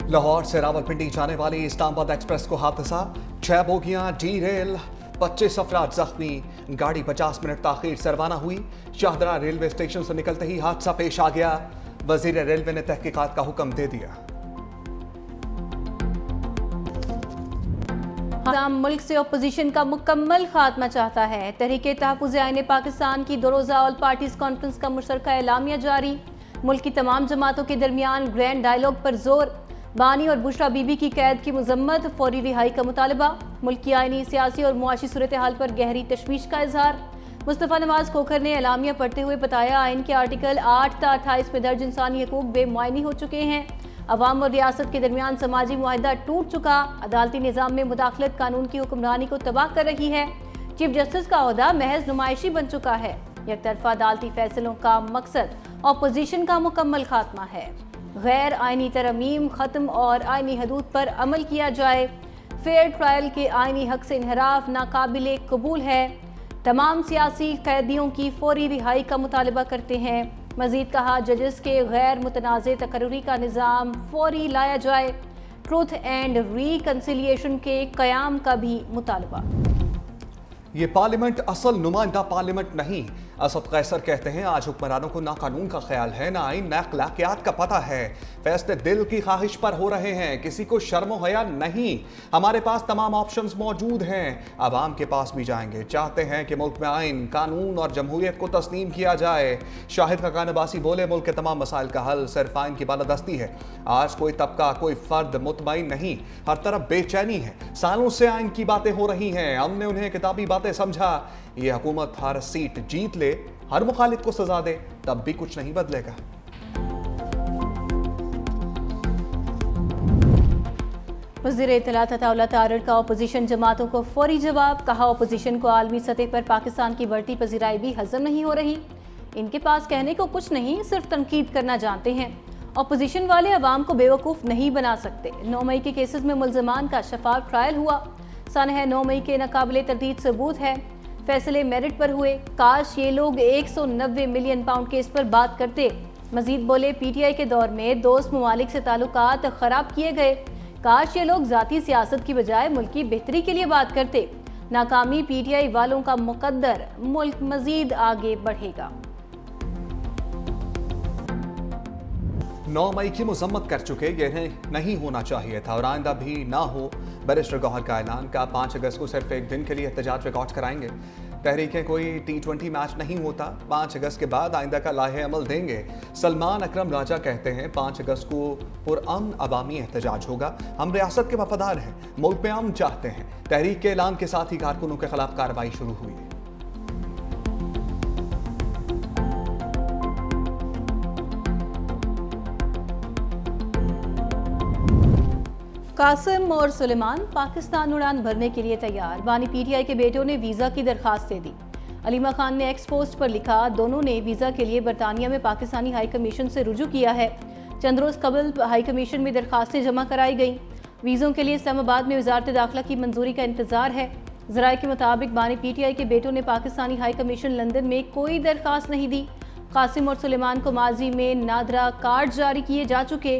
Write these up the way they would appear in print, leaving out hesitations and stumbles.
लाहौर से रावलपिंडी जाने वाली इस्लामाबाद एक्सप्रेस को हादसा, 6 बोगियां डी रेल, 25 अफराद जख्मी। गाड़ी 50 मिनट ताखीर से रवाना हुई। शाहदरा रेलवे स्टेशन से निकलते ही हादसा पेश आ गया। वजीर रेलवे ने तहकीकात का हुक्म दे दिया। मुल्क से अपोजिशन का मुकम्मल खात्मा चाहता है। तहरीके तहफ़्फ़ुज़ आईन पाकिस्तान की 2 रोज़ा ऑल पार्टीज कॉन्फ्रेंस का मुशतरका एलामिया जारी। मुल्क की तमाम जमातों के दरमियान ग्रैंड डायलॉग पर जोर। बानी और बुशरा बीबी की कैद की मजम्मत, फौरी रिहाई का मुतालबा। मुल्क की आईनी, सियासी और मुआशी सूरत हाल पर गहरी तशवीश का इजहार। मुस्तफ़ा नवाज खोखर ने एलामिया पढ़ते हुए बताया, आइन के आर्टिकल 8 ता 28 में दर्ज इंसानी हकूक बेमुआयनी हो चुके हैं। अवाम और रियासत के दरमियान समाजी मुआहदा टूट चुका। अदालती निज़ाम में मुदाखलत कानून की हुक्मरानी को तबाह कर रही है। चीफ जस्टिस का ओहदा महज नुमाइशी बन चुका है। एक तरफा अदालती फैसलों का मकसद अपोजिशन का मुकम्मल खात्मा है। गैर आइनी तरमीम खत्म और आइनी हदूद पर अमल किया जाए। फेयर ट्रायल के आइनी हक से इनहराफ नाकाबिले कबूल है। तमाम सियासी कैदियों की फौरी रिहाई का मुतालबा करते हैं। मजीद कहा, जजेस के गैर मुतनाज़ तकर्री का निज़ाम फौरी लाया जाए। ट्रूथ एंड रिकन्सिलिएशन के क़याम का भी मुतालबा। ये पार्लियामेंट असल नुमाइंदा पार्लियामेंट नहीं। असद कैसर कहते हैं, आज हुक्मरानों को ना कानून का ख्याल है, ना आइन, ना अखलाकियात का पता है। फैसले दिल की ख्वाहिश पर हो रहे हैं, किसी को शर्म हया नहीं। हमारे पास तमाम ऑप्शंस मौजूद हैं, आवाम के पास भी जाएंगे। चाहते हैं कि मुल्क में आइन, कानून और जमहूरियत को तस्लीम किया जाए। शाहिद खकान अब्बासी बोले, मुल्क के तमाम मसाइल का हल सिर्फ आइन की बालादस्ती है। आज कोई तबका, कोई फर्द मुतमईन नहीं, हर तरफ बेचैनी है। सालों से आइन की बातें हो रही हैं, हमने उन्हें किताबी बातें समझा। ये हुकूमत हर सीट जीत ले, हर मुखालिफ को सजा दे, तब भी कुछ नहीं बदलेगा। वज़ीर इत्तलात अताउल्लाह तारड़ का अपोजिशन जमातों को फौरी जवाब। कहा, अपोजिशन को आलमी सतह पर पाकिस्तान की बढ़ती पजीराई भी हजम नहीं हो रही। इनके पास कहने को कुछ नहीं, सिर्फ तनकीद करना जानते हैं। अपोजिशन वाले अवाम को बेवकूफ़ नहीं बना सकते। 9 मई के केसेस में मुल्ज़मान का शफाफ ट्रायल हुआ। सानह 9 मई के नाकाबिले तरदीद सबूत है। फैसले मेरिट पर हुए। काश ये लोग 190 मिलियन पाउंड केस पर बात करते। मजीद बोले, PTI के दौर में दोस्त ममालिक से ताल्लुकात खराब किए गए। काश ये लोग जाती सियासत की बजाय मुल्क की बेहतरी के लिए बात करते। नाकामी PTI वालों का मुकद्दर, मुल्क मजीद आगे बढ़ेगा। 9 मई की मजम्मत कर चुके, यह नहीं होना चाहिए था और आइंदा भी ना हो। बैरिस्टर गौहर का ऐलान का 5 अगस्त को सिर्फ एक दिन के लिए एहतजाज रिकॉर्ड कराएंगे। तहरीकें कोई T20 मैच नहीं होता, 5 अगस्त के बाद आइंदा का लाहे अमल देंगे। सलमान अकरम राजा कहते हैं, 5 अगस्त को पुरअमन अवामी एहतजाज होगा। हम रियासत के वफादार हैं, मुल्क में अमन चाहते हैं। तहरीक के ऐलान के साथ ही कारकुनों के खिलाफ कार्रवाई शुरू हुई। कासिम और सुलेमान पाकिस्तान उड़ान भरने के लिए तैयार। बानी PTI के बेटों ने वीज़ा की दरखास्त दे दी। अलीमा खान ने एक्स पोस्ट पर लिखा, दोनों ने वीज़ा के लिए बरतानिया में पाकिस्तानी हाई कमीशन से रुजू किया है। चंद रोज़ कबल हाई कमीशन में दरखास्तें जमा कराई गई। वीज़ों के लिए इस्लामाबाद में वजारत दाखिला की मंजूरी का इंतजार है। ज़राए के मुताबिक बानी PTI के बेटों ने पाकिस्तानी हाई कमीशन लंदन में कोई दरखास्त नहीं दी। कासिम और सुलेमान को माजी में नादरा कार्ड जारी किए जा चुके।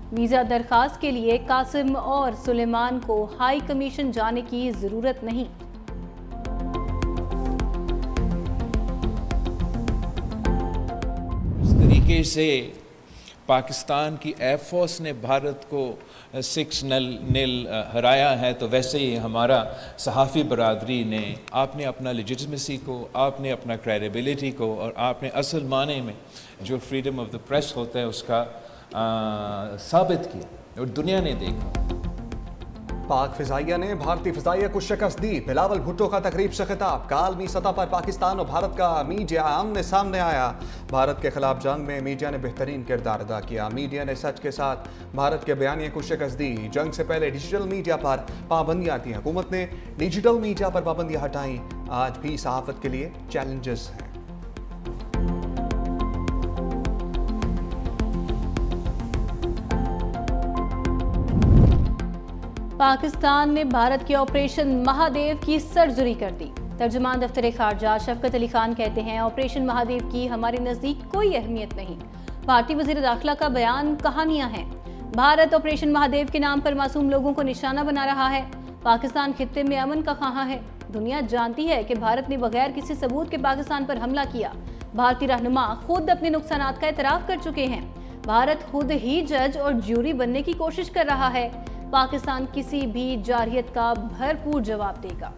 वीज़ा दरखास्त के लिए कासिम और सुलेमान को हाई कमीशन जाने की ज़रूरत नहीं। इस तरीके से पाकिस्तान की एयरफोर्स ने भारत को 6-0 हराया है, तो वैसे ही हमारा सहाफ़ी बरादरी ने, आपने अपना लेजिटिमेसी को, आपने अपना क्रेडिबिलिटी को और आपने असल माने में जो फ्रीडम ऑफ द प्रेस होता है उसका साबित किया और दुनिया ने देखा। पाक फिजाइया ने भारतीय फिजाइया को शिकस्त दी। बिलावल भुट्टो का तकरीब से खिताब। कालमी सतह पर पाकिस्तान और भारत का मीडिया आमने सामने आया। भारत के खिलाफ जंग में मीडिया ने बेहतरीन किरदार अदा किया। मीडिया ने सच के साथ भारत के बयानिए को शिकस्त दी। जंग से पहले डिजिटल मीडिया पर पाबंदियां थी, हुकूमत ने डिजिटल मीडिया पर पाबंदियां हटाई। आज भी सहाफत के लिए चैलेंजेस हैं। पाकिस्तान ने भारत के ऑपरेशन महादेव की सर्जरी कर दी। तर्जुमान दफ्तर खारजा शफकत अली खान कहते हैं, ऑपरेशन महादेव की हमारे नज़दीक कोई अहमियत नहीं। भारतीय वज़ीर दाखिला का बयान कहानियां हैं। भारत ऑपरेशन महादेव के नाम पर मासूम लोगों को निशाना बना रहा है। पाकिस्तान खित्ते में अमन का ख़्वाह है। दुनिया जानती है कि भारत ने बगैर किसी सबूत के पाकिस्तान पर हमला किया। भारतीय रहनुमा खुद अपने नुकसानात का एतराफ़ कर चुके हैं। भारत खुद ही जज और ज्यूरी बनने की कोशिश कर रहा है। पाकिस्तान किसी भी जारहियत का भरपूर जवाब देगा।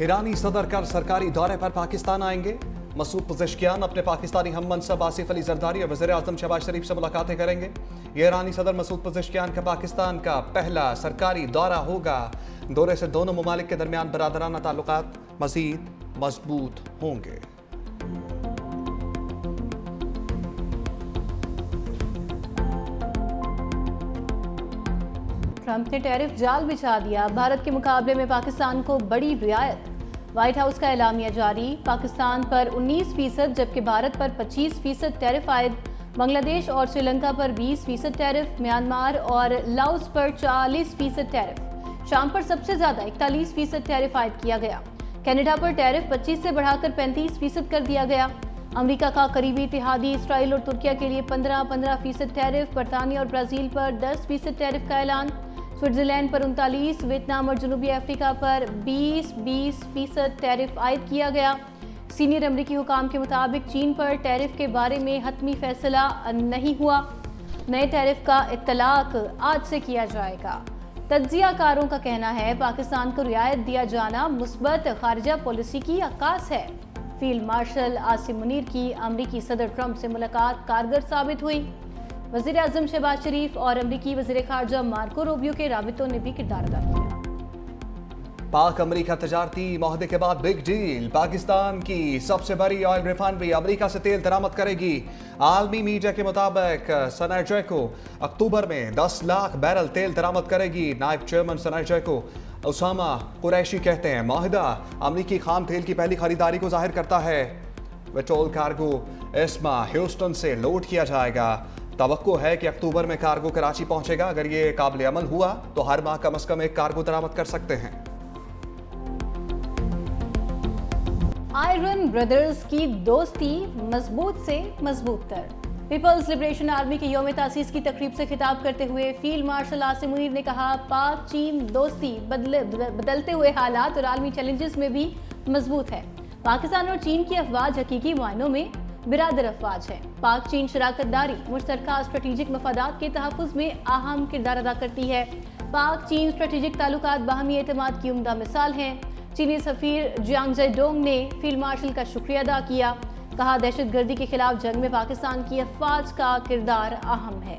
ईरानी सदर कल सरकारी दौरे पर पाकिस्तान आएंगे। मसूद पज़ेश्कियान अपने पाकिस्तानी हम मनसब आसिफ अली जरदारी और वज़ीर आज़म शहबाज शरीफ से मुलाकातें करेंगे। ये ईरानी सदर मसूद पज़ेश्कियान का पाकिस्तान का पहला सरकारी दौरा होगा। दौरे से दोनों ममालिक के दरमियान बरादराना ताल्लुकात मज़ीद मजबूत होंगे। ट्रंप ने टैरिफ जाल बिछा दिया। भारत के मुकाबले में पाकिस्तान को बड़ी रियायत। व्हाइट हाउस का एलामिया जारी। पाकिस्तान पर 19% जबकि भारत पर 25% टैरिफ आयद। बांग्लादेश और श्रीलंका पर 20% टैरिफ। म्यांमार और लाओस पर 40% टैरिफ। शाम पर सबसे ज्यादा 41% टैरिफ आयद किया गया। कनाडा पर टैरिफ 25 से बढ़ाकर 35% कर दिया गया। अमेरिका का करीबी इत्तेहादी इसराइल और तुर्किया के लिए 15% टैरिफ। बरतानिया और ब्राजील पर 10% टैरिफ का ऐलान। स्विट्जरलैंड पर 39, वियतनाम और जनूबी अफ्रीका पर 20% टैरिफ आयद किया गया। सीनियर अमरीकी हुकाम के मुताबिक चीन पर टैरिफ के बारे में हतमी फैसला नहीं हुआ। नए टैरिफ का इत्तलाक आज से किया जाएगा। तज्जियाकारों का कहना है पाकिस्तान को रियायत दिया जाना मुस्बत खारिजा पॉलिसी की अक्कास है। फील्ड मार्शल आसिम मुनीर की अमरीकी सदर ट्रंप से मुलाकात कारगर साबित हुई। वज़ीर आज़म शहबाज शरीफ और अमरीकी वज़ीर ख़ारजा मार्को रूबियो के राबितों ने भी किरदार अदा किया। पाक अमेरिका तजारती माहदे के बाद बिग डील। पाकिस्तान की सबसे बड़ी ऑयल रिफाइनरी अमेरिका से तेल दरामद करेगी। आलमी मीडिया के मुताबिक सनर्जेको अक्टूबर में 10 लाख बैरल तेल दरामद करेगी। नायब चेयरमैन सनर्जेको उसामा कुरैशी कहते हैं माहिदा अमरीकी खाम तेल की पहली खरीदारी को जाहिर करता है। पेट्रोल कार्गो इस माह ह्यूस्टन से लोड किया जाएगा। तवक्को है कि अक्टूबर में कार्गो कराची पहुंचेगा। अगर ये काबिल अमल हुआ तो हर माह कम से कम एक कार्गो दरामद कर सकते हैं। आयरन ब्रदर्स की दोस्ती मजबूत से मजबूत तर। पीपल्स लिबरेशन आर्मी के यौम तासीस की तकरीब से खिताब करते हुए फील्ड मार्शल आसिम मुनीर ने कहा पाक चीन दोस्ती बदलते हुए हालात और आलमी चैलेंजेस में भी मजबूत है। पाकिस्तान और चीन की अफवाज हकीकी मायनों में बिरादर अफवाज है। पाक चीन शराकतदारी मुश्तरका स्ट्रेटेजिक मफादात के तहफ़्फ़ुज़ में अहम किरदार अदा करती है। पाक चीन स्ट्रेटेजिक ताल्लुकात बाहमी एतमाद की उम्दा मिसाल हैं। चीनी सफ़ीर जियांग जेडोंग ने फील्ड मार्शल का शुक्रिया अदा किया। कहा दहशतगर्दी के खिलाफ जंग में पाकिस्तान की अफवाज का किरदार अहम है।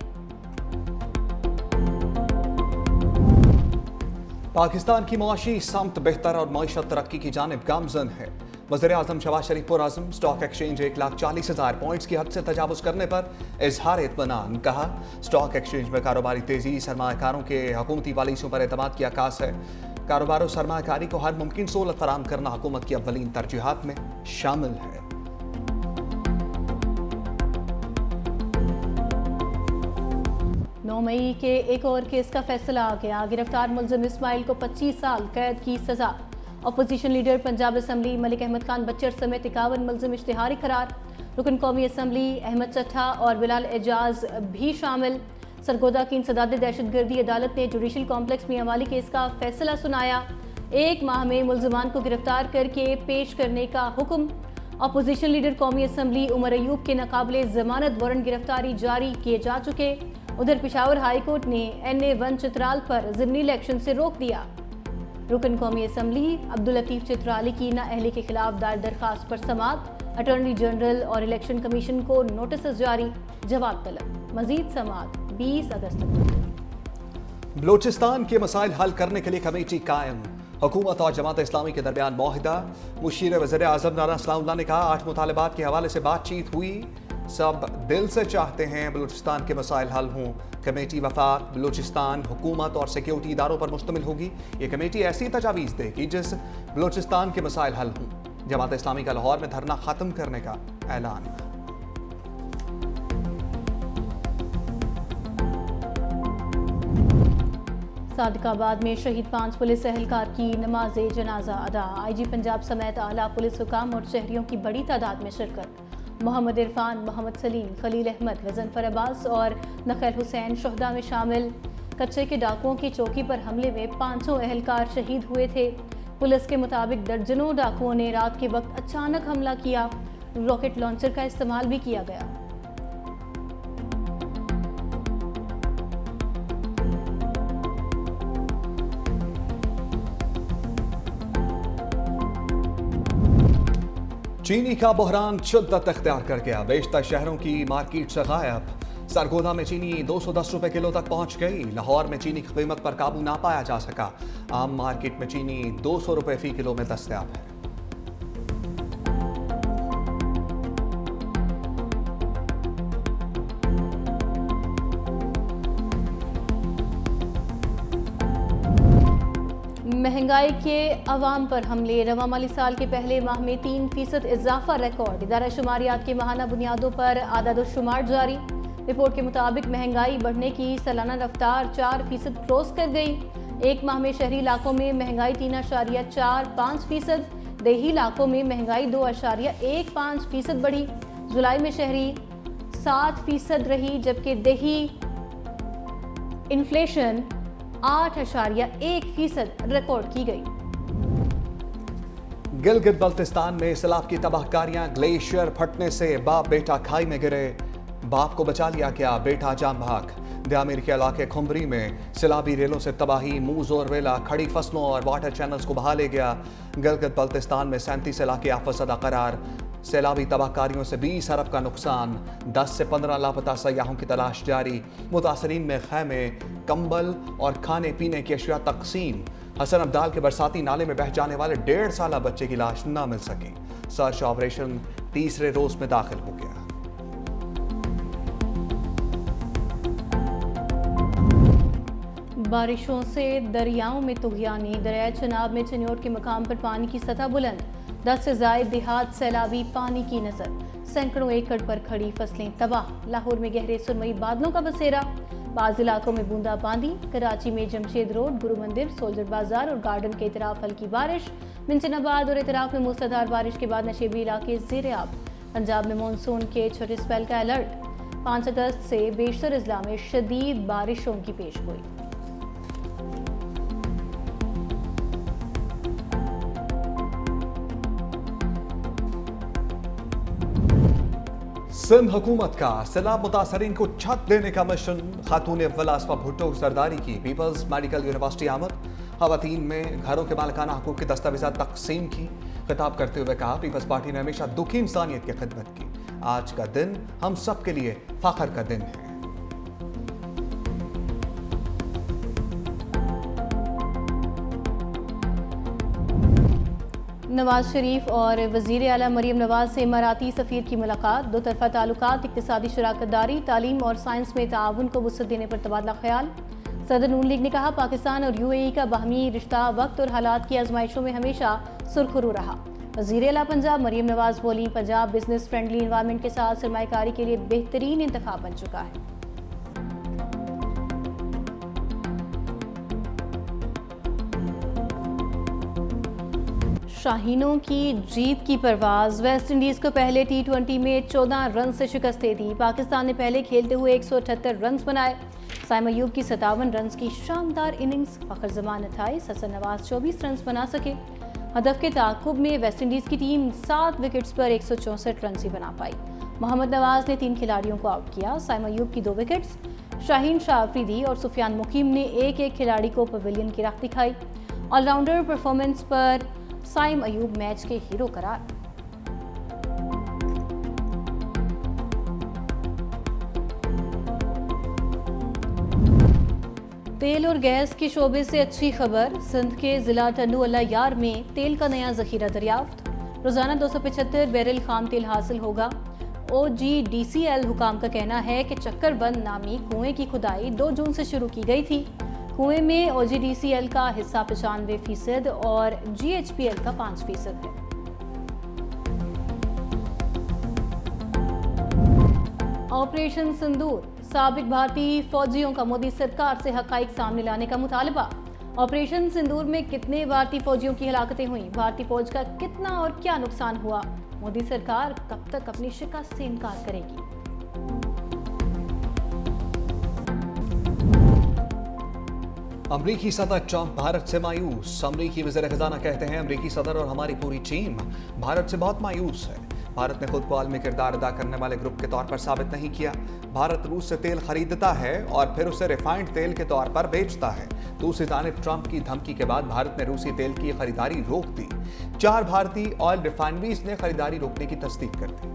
पाकिस्तान की मुआशी समत बेहतर और मईशत तरक्की की जानिब गामजन है। वज़ीर आज़म शहबाज शरीफ पुरआज़म स्टॉक एक्सचेंज 1,40,000 पॉइंट्स की हद से तजावुज़ करने पर इजहार इत्मीनान। कहा स्टॉक एक्सचेंज में कारोबारी तेज़ी सरमाकारों के हुकूमती पॉलिसियों पर एतमाद की अक्कास है। कारोबार और सरमाकारी को हर मुमकिन सहूलत फराहम करना हुकूमत की अव्वलीन तरजीहात में शामिल है। 9 मई के एक और केस का फैसला आ गया। गिरफ्तार मुलजिम इस्माइल को 25 साल कैद की सजा। Opposition leader Punjab assembly Malik Ahmed Khan Bachar समेत 51 मुलजिम इश्तिहारी करार। रुकन कौमी असम्बली अहमद चट्ठा और बिलाल एजाज भी शामिल। सरगोदा की इंसदाद दहशतगर्दी अदालत ने जुडिशल कॉम्प्लेक्स मियां वाली केस का फैसला सुनाया। 1 माह में मुलजमान को गिरफ्तार करके पेश करने का हुक्म। अपोजिशन लीडर कौमी असम्बली उमर अयूब के नाकाबिले जमानत वारंट गिरफ्तारी जारी किए जा चुके। उधर पेशावर हाई कोर्ट ने NA1 चित्राल पर ज़िमनी इलेक्शन से रोक दिया। रुकन कौमी असम्बली अब्दुल लतीफ चित्राली की नाअहली के खिलाफ दायर दरखास्त पर समाअत। अटॉर्नी जनरल और इलेक्शन कमीशन को नोटिस जारी, जवाब तलब। मजीद समाअत 20 अगस्त तक। बलूचिस्तान के मसाइल हल करने के लिए कमेटी कायम। हुकूमत और जमात इस्लामी के दरमियान मुआहिदा। मुशीर वज़ीर आज़म राना सलाउल्लाह ने कहा 8 मुतालबात के हवाले से बातचीत हुई। सब दिल से चाहते हैं बलूचिस्तान के मसाइल हल हों। कमेटी वफाक बलूचिस्तान हुकूमत और सिक्योरिटी इदारों पर मुश्तमिल होगी। ये कमेटी ऐसी तजावीज़ देगी जिस बलूचिस्तान के मसाइल हल हों। जमात इस्लामी का लाहौर में धरना ख़त्म करने का ऐलान। सादिकाबाद में शहीद 5 पुलिस एहलकार की नमाज जनाजा अदा। IG पंजाब समेत आला पुलिस हुकाम और शहरियों की बड़ी तादाद में शिरकत। मोहम्मद इरफान, मोहम्मद सलीम, खलील अहमद, गजनफर अब्बास और नखैल हुसैन शोहदा में शामिल। कच्चे के डाकुओं की चौकी पर हमले में 500 एहलकार शहीद हुए थे। पुलिस के मुताबिक दर्जनों डाकुओं ने रात के वक्त अचानक हमला किया। रॉकेट लॉन्चर का इस्तेमाल भी किया गया। चीनी का बहरान शिद्दत इख्तियार कर गया। बेशतर शहरों की मार्केट से गायब। सरगोधा में चीनी 210 रुपए किलो तक पहुंच गई। लाहौर में चीनी की कीमत पर काबू ना पाया जा सका। आम मार्केट में चीनी 200 रुपए फी किलो में दस्तयाब है। महंगाई के अवाम पर हमले। रवा माली साल के पहले माह में 3% इजाफा रिकॉर्ड। इदारा शुमारियात की माहाना बुनियादों पर आदाद-ओ-शुमार जारी। रिपोर्ट के मुताबिक महंगाई बढ़ने की सालाना रफ्तार 4% क्रॉस कर गई। एक माह में शहरी इलाकों में महंगाई 3.45%, देही इलाकों में महंगाई 2.15% बढ़ी। जुलाई में शहरी 7% रही, जबकि देही इन्फ्लेशन 8.1% रिकॉर्ड की गई। गिलगित बल्तिस्तान में सैलाब की तबाहकारियां। ग्लेशियर फटने से बाप बेटा खाई में गिरे। बाप को बचा लिया गया, बेटा जाम भाग। द्यामिर के इलाके खुम्बरी में सैलाबी रेलों से तबाही। मूज और वेला खड़ी फसलों और वाटर चैनल्स को बहा ले गया। गिलगित बल्तिस्तान में 37 इलाके आफतज़दा करार। सैलाबी तबाहकारियों से 20 अरब का नुकसान। 10 से 15 लापता सयाहों की तलाश जारी। मुतासरीन में खैमे, कंबल और खाने पीने की अशिया तकसीम। हसन अब्दाल के बरसाती नाले में बह जाने वाले 1.5 साला बच्चे की लाश न मिल सकी। सर्च ऑपरेशन तीसरे रोज में दाखिल हो गया। बारिशों से दरियाओं में तुगयानी। दरिया चनाब में चिन्योट के मकाम पर पानी की सतह बुलंद। 10 से जायद देहात सैलाबी पानी की नजर। सैकड़ों एकड़ पर खड़ी फसलें तबाह। लाहौर में गहरे सुरमई बादलों का बसेरा। बाज़ इलाकों में बूंदाबांदी। कराची में जमशेद रोड, गुरु मंदिर, सोल्जर बाजार और गार्डन के इतराफ हल्की बारिश। मिंचनाबाद और इतराफ में मूसलाधार बारिश के बाद नशेबी इलाके ज़ेर-ए-आब। पंजाब में मानसून के छोटे स्पेल का अलर्ट। 5 अगस्त से बेशतर अजला में शदीद बारिशों की पेशगोई। सिंध हुकूमत का सैलाब मुतासरीन को छत देने का मिशन। खातून अव्वल आसफा भुट्टो सरदारी की पीपल्स मेडिकल यूनिवर्सिटी आमद। खवातीन में घरों के मालिकाना हकूक की दस्तावेज़ात तकसीम की। खिताब करते हुए कहा, पीपल्स पार्टी ने हमेशा दुखी इंसानियत की खिदमत की। आज का दिन हम सब के लिए फख्र का दिन है। नवाज शरीफ और वज़ीर आला मरीम नवाज से इमाराती सफ़ीर की मुलाकात। दो तरफ़ा ताल्लुकात, इक़्तिसादी शराकतदारी, तालीम और साइंस में ताआवुन को वुसअत देने पर तबादला ख्याल। सदर नून लीग ने कहा, पाकिस्तान और UAE का बाहमी रिश्ता वक्त और हालात की आजमाइशों में हमेशा सुरखरू रहा। वज़ीर आला पंजाब मरीम नवाज बोली, पंजाब बिजनेस फ्रेंडली इन्वायरमेंट के साथ सरमायाकारी के लिए बेहतरीन इंतखाब बन चुका है। शाहीनों की जीत की परवाज। वेस्ट इंडीज को पहले T20 में 14 रन से शिकस्त दे दी। पाकिस्तान ने पहले खेलते हुए 178 रन बनाए। साइम अयूब की 57 रन की शानदार इनिंग्स। फखर जमान 28, हसन नवाज 24 रन बना सके। हदफ के ताक़ुब में वेस्ट इंडीज की टीम 7 विकेट्स पर 164 रन ही बना पाई। मोहम्मद नवाज ने 3 खिलाड़ियों को आउट किया। साइम अयूब की 2 विकेट्स। शाहीन शाह अफरीदी और सुफियान मुकीम ने एक खिलाड़ी को पवेलियन की राह दिखाई। ऑलराउंडर परफॉर्मेंस पर साइम अयूब मैच के हीरो करार। तेल और गैस के शोबे से अच्छी खबर। सिंध के जिला टंडू अल्लाह यार में तेल का नया जखीरा दरियाफ्त। रोजाना 275 बैरल खाम तेल हासिल होगा। OGDCL हुकाम का कहना है कि चक्करबंद नामी कुएं की खुदाई 2 जून से शुरू की गई थी। कुएं में OGDCL का हिस्सा 95% और GHPL का 5% है। ऑपरेशन सिंदूर। साबिक भारतीय फौजियों का मोदी सरकार से हकाइक सामने लाने का मुतालबा। ऑपरेशन सिंदूर में कितने भारतीय फौजियों की हलाकतें हुई, भारतीय फौज का कितना और क्या नुकसान हुआ, मोदी सरकार कब तक अपनी शिकस्त से इनकार करेगी? अमरीकी सदर ट्रंप भारत से मायूस। अमरीकी वज़ीर खजाना कहते हैं अमरीकी सदर और हमारी पूरी टीम भारत से बहुत मायूस है। भारत ने खुद को आलमी किरदार अदा करने वाले ग्रुप के तौर पर साबित नहीं किया। भारत रूस से तेल खरीदता है और फिर उसे रिफाइंड तेल के तौर पर बेचता है। दूसरी जानिब ट्रंप की धमकी के बाद भारत ने रूसी तेल की खरीदारी रोक दी। 4 भारतीय ऑयल रिफाइनरीज ने खरीदारी रोकने की तस्दीक कर दी।